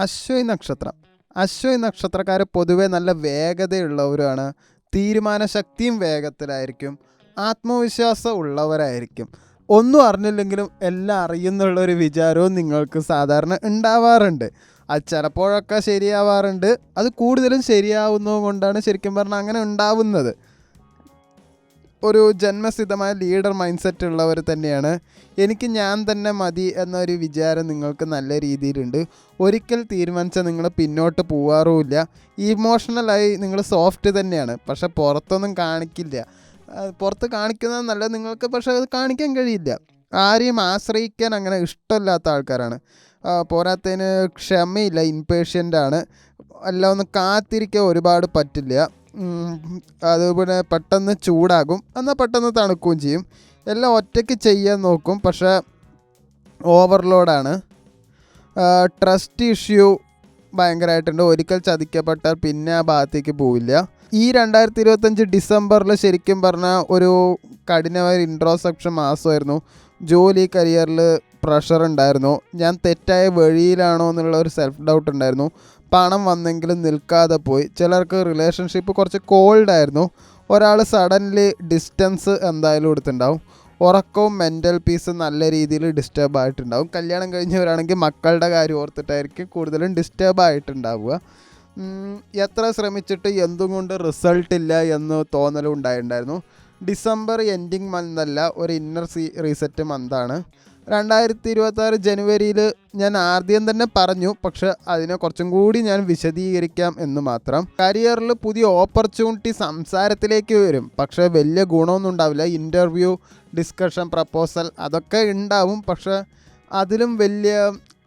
അശ്വതി നക്ഷത്രം. അശ്വതി നക്ഷത്രക്കാർ പൊതുവെ നല്ല വേഗതയുള്ളവരാണ്. തീരുമാനശക്തിയും വേഗത്തിലായിരിക്കും. ആത്മവിശ്വാസം ഉള്ളവരായിരിക്കും. ഒന്നും അറിഞ്ഞില്ലെങ്കിലും എല്ലാം അറിയുന്നുള്ളൊരു വിചാരവും നിങ്ങൾക്ക് സാധാരണ ഉണ്ടാവാറുണ്ട്. അത് ചിലപ്പോഴൊക്കെ ശരിയാവാറുണ്ട്. അത് കൂടുതലും ശരിയാവുന്നത് കൊണ്ടാണ് ശരിക്കും പറഞ്ഞാൽ അങ്ങനെ ഉണ്ടാവുന്നത്. ഒരു ജന്മസിദ്ധമായ ലീഡർ മൈൻഡ് സെറ്റ് ഉള്ളവർ തന്നെയാണ്. എനിക്ക് ഞാൻ തന്നെ മതി എന്നൊരു വിചാരം നിങ്ങൾക്ക് നല്ല രീതിയിലുണ്ട്. ഒരിക്കൽ തീരുമാനിച്ചാൽ നിങ്ങൾ പിന്നോട്ട് പോവാറുമില്ല. ഇമോഷണലായി നിങ്ങൾ സോഫ്റ്റ് തന്നെയാണ്, പക്ഷെ പുറത്തൊന്നും കാണിക്കില്ല. പുറത്ത് കാണിക്കുന്നത് നല്ലത് നിങ്ങൾക്ക്, പക്ഷെ അത് കാണിക്കാൻ കഴിയില്ല. ആരെയും ആശ്രയിക്കാൻ അങ്ങനെ ഇഷ്ടമില്ലാത്ത ആൾക്കാരാണ്. പോരാത്തതിന് ക്ഷമയില്ല, ഇൻപേഷ്യൻ്റാണ്. എല്ലാം ഒന്ന് കാത്തിരിക്കാൻ ഒരുപാട് പറ്റില്ല. അതുപോലെ പെട്ടെന്ന് ചൂടാകും, എന്നാൽ പെട്ടെന്ന് തണുക്കുകയും ചെയ്യും. എല്ലാം ഒറ്റയ്ക്ക് ചെയ്യാൻ നോക്കും, പക്ഷേ ഓവർലോഡാണ്. Trust issue ഭയങ്കരമായിട്ടുണ്ട്. ഒരിക്കൽ ചതിക്കപ്പെട്ടാൽ പിന്നെ ആ ഭാഗത്തേക്ക് പോവില്ല. ഈ 2025 ഡിസംബറിൽ ശരിക്കും പറഞ്ഞാൽ ഒരു കഠിനമായ ഇൻട്രോസ്പെക്ഷൻ മാസമായിരുന്നു. ജോലി കരിയറിൽ പ്രഷർ ഉണ്ടായിരുന്നു. ഞാൻ തെറ്റായ വഴിയിലാണോ എന്നുള്ള ഒരു സെൽഫ് ഡൗട്ട് ഉണ്ടായിരുന്നു. പണം വന്നെങ്കിലും നിൽക്കാതെ പോയി. ചിലർക്ക് റിലേഷൻഷിപ്പ് കുറച്ച് കോൾഡായിരുന്നു. ഒരാൾ സഡൻലി ഡിസ്റ്റൻസ് എന്തായാലും എടുത്തിട്ടുണ്ടാവും. ഉറക്കവും മെൻ്റൽ പീസും നല്ല രീതിയിൽ ഡിസ്റ്റർബ് ആയിട്ടുണ്ടാവും. കല്യാണം കഴിഞ്ഞവരാണെങ്കിൽ മക്കളുടെ കാര്യം ഓർത്തിട്ടായിരിക്കും കൂടുതലും ഡിസ്റ്റർബ് ആയിട്ടുണ്ടാവുക. എത്ര ശ്രമിച്ചിട്ട് എന്തും കൊണ്ട് റിസൾട്ടില്ല എന്ന് തോന്നലും ഉണ്ടായിട്ടുണ്ടായിരുന്നു. ഡിസംബർ എൻഡിങ് മന്തല്ല, ഒരു ഇന്നർ റീസെറ്റ് മന്താണ്. 2026 ജനുവരിയിൽ ഞാൻ ആദ്യം തന്നെ പറഞ്ഞു, പക്ഷെ അതിനെ കുറച്ചും കൂടി ഞാൻ വിശദീകരിക്കാം എന്ന് മാത്രം. കരിയറിൽ പുതിയ ഓപ്പർച്യൂണിറ്റി സംസാരത്തിലേക്ക് വരും, പക്ഷേ വലിയ ഗുണമൊന്നും ഉണ്ടാവില്ല. ഇൻ്റർവ്യൂ, ഡിസ്കഷൻ, പ്രപ്പോസൽ അതൊക്കെ ഉണ്ടാവും, പക്ഷേ അതിലും വലിയ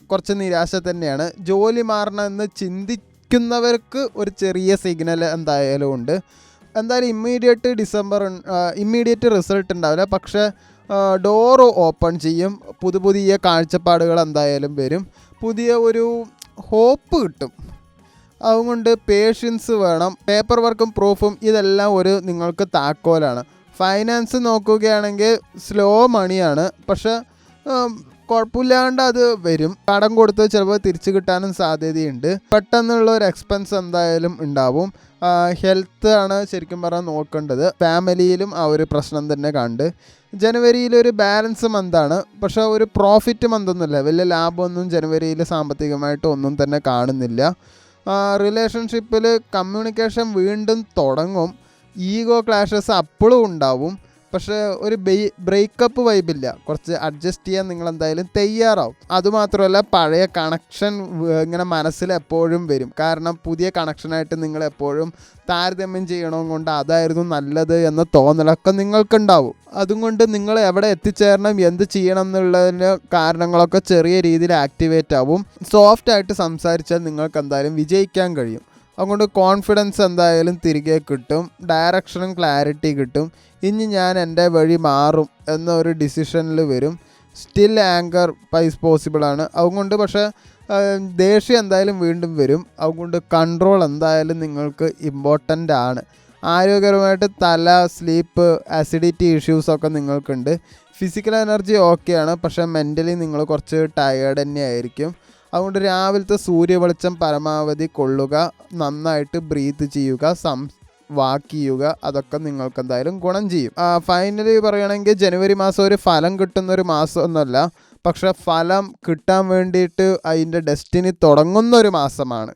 കുറച്ച് നിരാശ തന്നെയാണ്. ജോലി മാറണമെന്ന് ചിന്തിക്കുന്നവർക്ക് ഒരു ചെറിയ സിഗ്നൽ എന്തായാലും ഉണ്ട്. എന്തായാലും ഇമ്മീഡിയറ്റ് റിസൾട്ട് ഉണ്ടാവില്ല, പക്ഷേ ഡോറ് ഓപ്പൺ ചെയ്യും. പുതിയ കാഴ്ചപ്പാടുകൾ എന്തായാലും വരും. പുതിയ ഒരു ഹോപ്പ് കിട്ടും. അതുകൊണ്ട് പേഷ്യൻസ് വേണം. പേപ്പർ വർക്കും പ്രൂഫും ഇതെല്ലാം നിങ്ങൾക്ക് താക്കോലാണ്. ഫൈനാൻസ് നോക്കുകയാണെങ്കിൽ സ്ലോ മണിയാണ്, പക്ഷേ കുഴപ്പമില്ലാണ്ട് അത് വരും. കടം കൊടുത്ത് ചിലപ്പോൾ തിരിച്ചു കിട്ടാനും സാധ്യതയുണ്ട്. പെട്ടെന്നുള്ള ഒരു എക്സ്പെൻസ് എന്തായാലും ഉണ്ടാവും. ഹെൽത്ത് ആണ് ശരിക്കും പറഞ്ഞാൽ നോക്കേണ്ടത്. ഫാമിലിയിലും ആ ഒരു പ്രശ്നം തന്നെ കണ്ട്. ജനുവരിയിലൊരു ബാലൻസ് മന്താണ്, പക്ഷേ ഒരു പ്രോഫിറ്റ് മന്തൊന്നുമില്ല. വലിയ ലാഭമൊന്നും ജനുവരിയിൽ സാമ്പത്തികമായിട്ട് ഒന്നും തന്നെ കാണുന്നില്ല. റിലേഷൻഷിപ്പിൽ കമ്മ്യൂണിക്കേഷൻ വീണ്ടും തുടങ്ങും. ഈഗോ ക്ലാഷസ് അപ്പോഴും ഉണ്ടാവും, പക്ഷേ ഒരു ബ്രേക്കപ്പ് വൈബില്ല. കുറച്ച് അഡ്ജസ്റ്റ് ചെയ്യാൻ നിങ്ങൾ എന്തായാലും തയ്യാറാവും. അതുമാത്രമല്ല, പഴയ കണക്ഷൻ ഇങ്ങനെ മനസ്സിൽ എപ്പോഴും വരും. കാരണം പുതിയ കണക്ഷനായിട്ട് നിങ്ങൾ എപ്പോഴും താരതമ്യം ചെയ്യണമെന്നുകൊണ്ട് അതായിരുന്നു നല്ലത് എന്ന തോന്നലൊക്കെ നിങ്ങൾക്കുണ്ടാവും. അതുകൊണ്ട് നിങ്ങൾ എവിടെ എത്തിച്ചേരണം, എന്ത് ചെയ്യണം എന്നുള്ളതിന് കാരണങ്ങളൊക്കെ ചെറിയ രീതിയിൽ ആക്ടിവേറ്റ് ആവും. സോഫ്റ്റായിട്ട് സംസാരിച്ചാൽ നിങ്ങൾക്ക് എന്തായാലും വിജയിക്കാൻ കഴിയും. അതുകൊണ്ട് കോൺഫിഡൻസ് എന്തായാലും തിരികെ കിട്ടും. ഡയറക്ഷനും ക്ലാരിറ്റി കിട്ടും. ഇനി ഞാൻ എൻ്റെ വഴി മാറും എന്നൊരു ഡിസിഷനിൽ വരും. സ്റ്റിൽ ആങ്കർ പൈസ് പോസിബിളാണ്. അതുകൊണ്ട് പക്ഷേ ദേഷ്യം എന്തായാലും വീണ്ടും വരും. അതുകൊണ്ട് കൺട്രോൾ എന്തായാലും നിങ്ങൾക്ക് ഇമ്പോർട്ടൻ്റ് ആണ്. ആരോഗ്യപരമായിട്ട് സ്ലീപ്പ്, അസിഡിറ്റി ഇഷ്യൂസൊക്കെ നിങ്ങൾക്കുണ്ട്. ഫിസിക്കൽ എനർജി ഓക്കെയാണ്, പക്ഷേ മെൻ്റലി നിങ്ങൾ കുറച്ച് ടയേർഡ് തന്നെയായിരിക്കും. അതുകൊണ്ട് രാവിലത്തെ സൂര്യവെളിച്ചം പരമാവധി കൊള്ളുക, നന്നായിട്ട് ബ്രീത്ത് ചെയ്യുക, വാക്ക് ചെയ്യുക. അതൊക്കെ നിങ്ങൾക്ക് എന്തായാലും ഗുണം ചെയ്യും. ഫൈനലി പറയുകയാണെങ്കിൽ ജനുവരി മാസം ഒരു ഫലം കിട്ടുന്നൊരു മാസമൊന്നുമല്ല, പക്ഷെ ഫലം കിട്ടാൻ വേണ്ടിയിട്ട് അതിൻ്റെ ഡെസ്റ്റിനി തുടങ്ങുന്നൊരു മാസമാണ്.